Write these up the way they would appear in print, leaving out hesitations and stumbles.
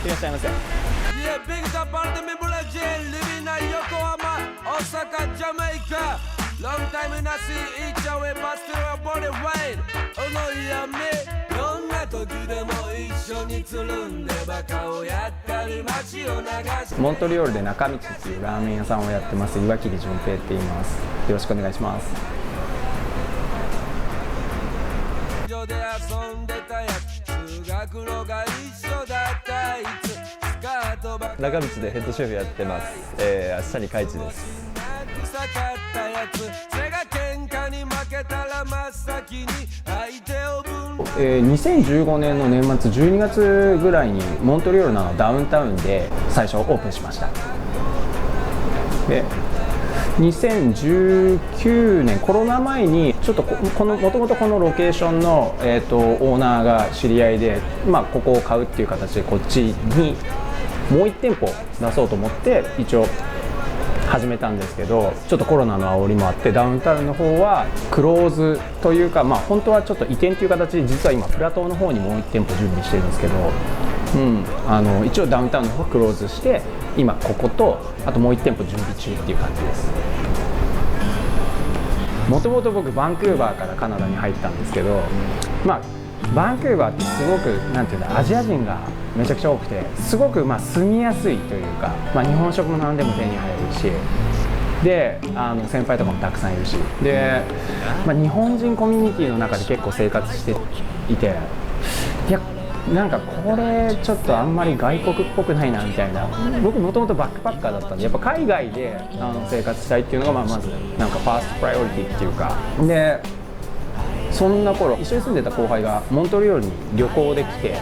いらっしゃいませ。Yeah, big up all the people of jail living in Yokohama, Osaka, Jamaica. Long time we not see each other, but still we're body wine. Oh no, yeah, me. どんな時でも一緒につるんでバカをやったり街を流しモントリオールで中道っていうラーメン屋さんをやってます岩切純平って言います。よろしくお願いします。で遊んでたやつ通学路が一緒だったあいつスカートばっか中道でヘッドシェフやってます。明日に海地です。臭かったやつ背が喧嘩に負けたら真っ先に相手を分2015年の年末12月ぐらいにモントリオールのダウンタウンで最初オープンしました。で2019年コロナ前にちょっともともとこのロケーションの、オーナーが知り合いで、ここを買うっていう形でこっちにもう1店舗出そうと思って一応始めたんですけど、ちょっとコロナの煽りもあってダウンタウンの方はクローズというか、本当はちょっと移転という形で実は今プラトーの方にもう1店舗準備してるんですけど、一応ダウンタウンの方クローズして今こことあともう1店舗準備中っていう感じです。もともと僕バンクーバーからカナダに入ったんですけど、バンクーバーってすごくなんていうんだアジア人がめちゃくちゃ多くてすごく住みやすいというか、日本食も何でも手に入るしで先輩とかもたくさんいるしで、日本人コミュニティの中で結構生活していて、いやなんかこれちょっとあんまり外国っぽくないなみたいな。僕もともとバックパッカーだったんでやっぱ海外で生活したいっていうのがまずなんかファーストプライオリティっていうかで、そんな頃一緒に住んでた後輩がモントリオールに旅行で来て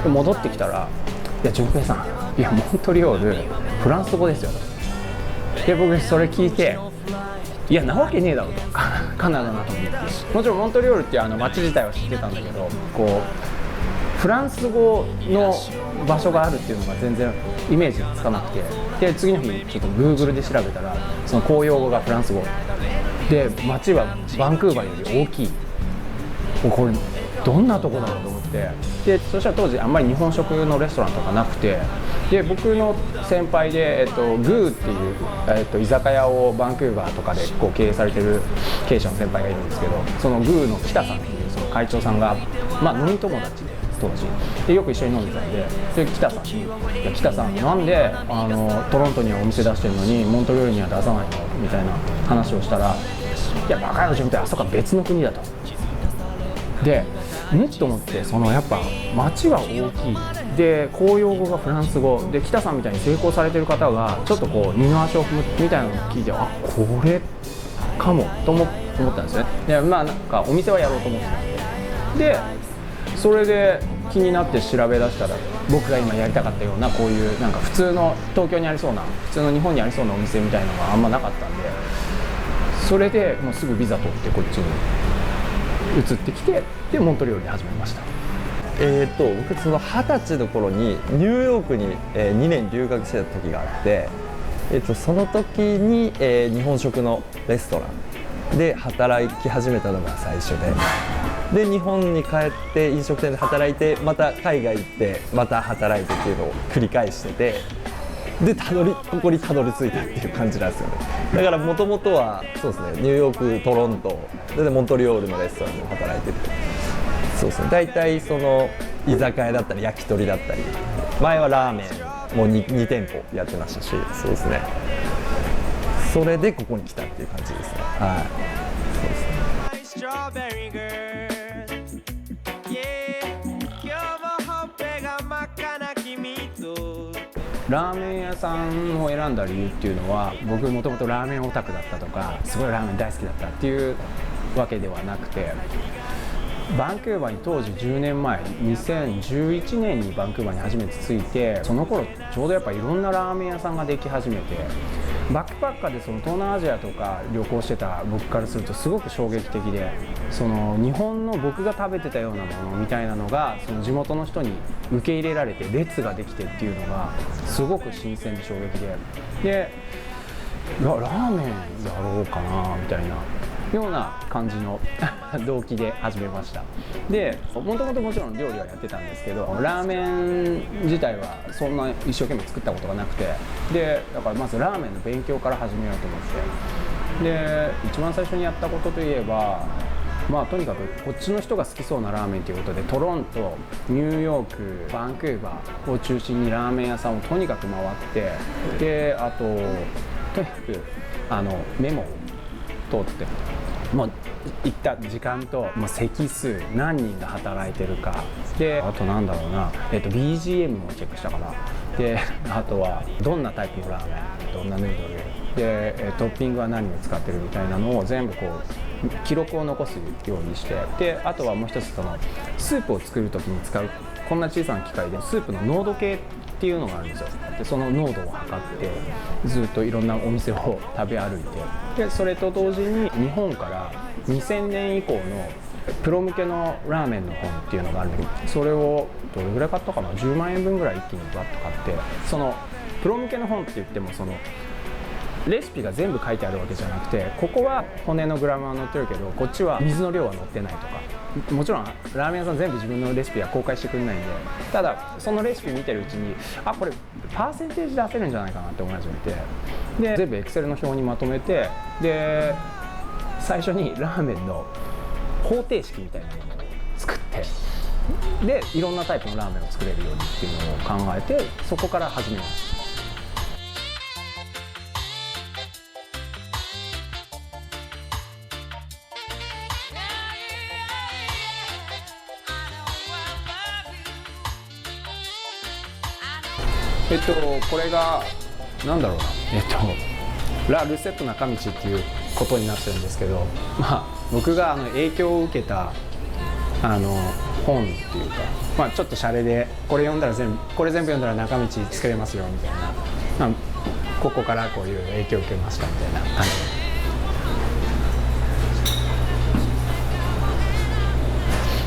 戻ってきたら「いや純平さん、いやモントリオールフランス語ですよ」と。で僕それ聞いて「いやなわけねえだろ」とカナダなのにって。もちろんモントリオールっていう街自体は知ってたんだけどフランス語の場所があるっていうのが全然イメージつかなくて、で次の日ちょっと Google で調べたらその公用語がフランス語で街はバンクーバーより大きい。これどんなとこだろうと思って、でそしたら当時あんまり日本食のレストランとかなくて、で僕の先輩で、グーっていう、居酒屋をバンクーバーとかで経営されてる経営者の先輩がいるんですけど、そのグーの北さんっていうその会長さんが飲み友達で当時でよく一緒に飲んでたんで、北さんに「いや北さんなんでトロントにはお店出してるのにモントリオールには出さないの?」みたいな話をしたら「いやバカ野郎自分ってあそこは別の国だ」と。でと思って、やっぱ街は大きいで公用語がフランス語で北さんみたいに成功されてる方がちょっと二の足を踏むみたいなのを聞いて、これかもと思ったんですね。でなんかお店はやろうと思ってたんで、それで気になって調べ出したら僕が今やりたかったようなこういうなんか普通の東京にありそうな普通の日本にありそうなお店みたいなのがあんまなかったんで、それでもうすぐビザ取ってこっちに移ってきて、でモントリオールで始めました。僕その20歳の頃にニューヨークに2年留学してた時があって、その時に日本食のレストランで働き始めたのが最初で、日本に帰って飲食店で働いてまた海外行ってまた働いてっていうのを繰り返してて、でここにたどり着いたっていう感じなんですよね。だからもともとはそうですね、ニューヨーク、トロントでモントリオールのレストランで働いてて、そうですね、大体その居酒屋だったり焼き鳥だったり、前はラーメンも 2店舗やってましたし、そうですね、それでここに来たっていう感じですね。はい、そうですね。ラーメン屋さんを選んだ理由っていうのは、僕もともとラーメンオタクだったとかすごいラーメン大好きだったっていうわけではなくて、バンクーバーに当時10年前2011年にバンクーバーに初めて着いて、その頃ちょうどやっぱいろんなラーメン屋さんができ始めて、バックパッカーでその東南アジアとか旅行してた僕からするとすごく衝撃的で、その日本の僕が食べてたようなものみたいなのがその地元の人に受け入れられて列ができてっていうのがすごく新鮮で衝撃で、ラーメンやろうかなみたいな。ような感じの動機で始めました。でもともともちろん料理はやってたんですけど、ラーメン自体はそんな一生懸命作ったことがなくて、でだからまずラーメンの勉強から始めようと思って、で一番最初にやったことといえば、まあとにかくこっちの人が好きそうなラーメンということで、トロント、ニューヨーク、バンクーバーを中心にラーメン屋さんをとにかく回って、であととにかくメモを取って、もう行った時間と、席数、何人が働いてるかで、あとなんだろうな、BGM もチェックしたかな。であとはどんなタイプのラーメン、どんなヌードルで、トッピングは何を使ってるみたいなのを全部こう記録を残すようにして、であとはもう一つ、そのスープを作る時に使うこんな小さな機械でスープの濃度計っていうのがあるんですよ。でその濃度を測ってずっといろんなお店を食べ歩いて、でそれと同時に日本から2000年以降のプロ向けのラーメンの本っていうのがあるんだけど、それをどれぐらい買ったかな、10万円分ぐらい一気にバッと買って、そのプロ向けの本って言ってもそのレシピが全部書いてあるわけじゃなくて、ここは骨のグラムは載ってるけどこっちは水の量は載ってないとか、もちろんラーメン屋さん全部自分のレシピは公開してくれないんで、ただそのレシピ見てるうちにこれパーセンテージ出せるんじゃないかなって思い始めて、で全部エクセルの表にまとめて、で最初にラーメンの方程式みたいなものを作って、でいろんなタイプのラーメンを作れるようにっていうのを考えて、そこから始めました。これがなんだろうな、ラ・ルセット中道っていうことになってるんですけど、僕が影響を受けた本っていうか、ちょっとシャレでこれ全部読んだら中道作れますよみたいな、ここからこういう影響を受けましたみたいな感じ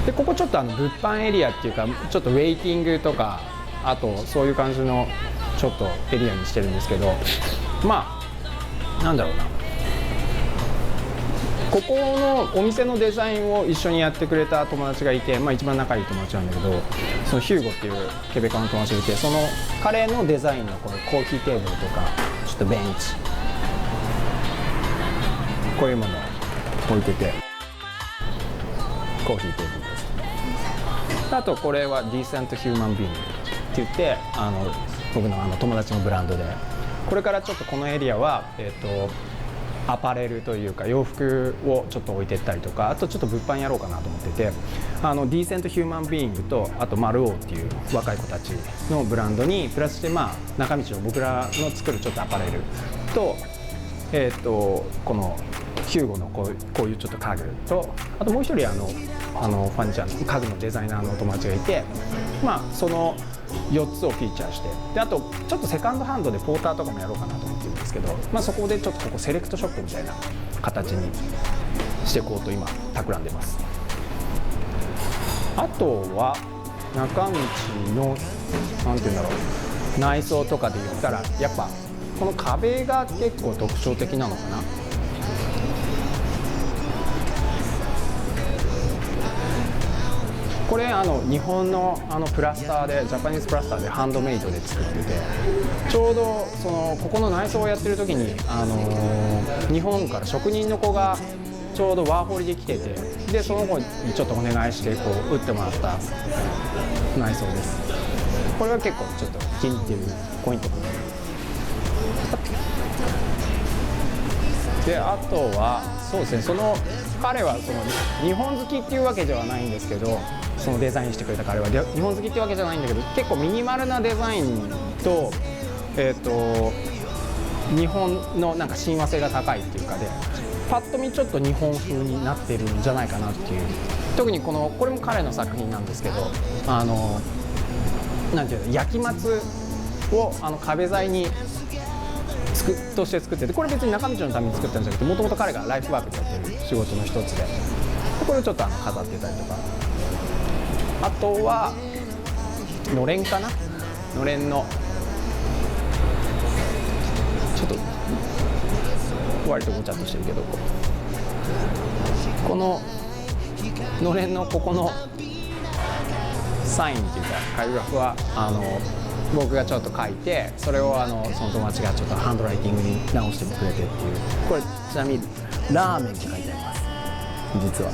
で、ここちょっと物販エリアっていうか、ちょっとウェイティングとか、あとそういう感じのちょっとエリアにしてるんですけど、なんだろうな、ここのお店のデザインを一緒にやってくれた友達がいて、一番仲いい友達なんだけど、そのヒューゴっていうケベカの友達がいて、その彼のデザインのこのコーヒーテーブルとか、ちょっとベンチ、こういうものを置いてて、コーヒーテーブルです。あとこれはディーセントヒューマンビーイングって言って、僕の友達のブランドで、これからちょっとこのエリアは、アパレルというか洋服をちょっと置いてったりとか、あとちょっと物販やろうかなと思ってて、ディーセントヒューマンビーイングと、あとマルオーっていう若い子たちのブランドにプラスして、中道の僕らの作るちょっとアパレルと、このヒューゴのこういうちょっと家具と、あともう一人ファニチャーの家具のデザイナーのお友達がいて、その4つをフィーチャーして、であとちょっとセカンドハンドでポーターとかもやろうかなと思ってるんですけど、そこでちょっとここセレクトショップみたいな形にしていこうと今企んでます。あとは中道のなんていうんだろう、内装とかで言ったらやっぱこの壁が結構特徴的なのかな。これ日本のプラスターで、ジャパニーズプラスターでハンドメイドで作ってて、ちょうどここの内装をやってる時に日本から職人の子がちょうどワーホリで来てて、でその子にちょっとお願いして打ってもらった内装です。これは結構ちょっと気に入ってるポイントで、あとはそうですね、彼は日本好きっていうわけではないんですけど、そのデザインしてくれた彼は日本好きってわけじゃないんだけど、結構ミニマルなデザインと、日本のなんか親和性が高いっていうかで、パッと見ちょっと日本風になってるんじゃないかなっていう。特にこれも彼の作品なんですけど、なんていうの、焼き松を壁材にとして作ってて、これ別に中道のために作ったんじゃなくて、もともと彼がライフワークでやってる仕事の一つで、これをちょっと飾ってたりとか、あとはのれんかな、のれんのちょっと割とごちゃっとしてるけど、こののれんのここのサインっていうかカリグラフは僕がちょっと書いて、それをその友達がちょっとハンドライティングに直してくれてっていう。これちなみにラーメンって書いてあります、実は。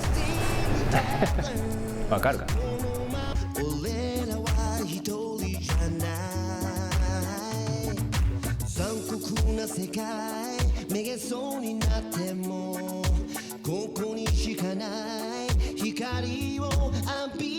わかるかな。俺らは一人じゃない残酷な世界めげそうになってもここにしかない光を浴び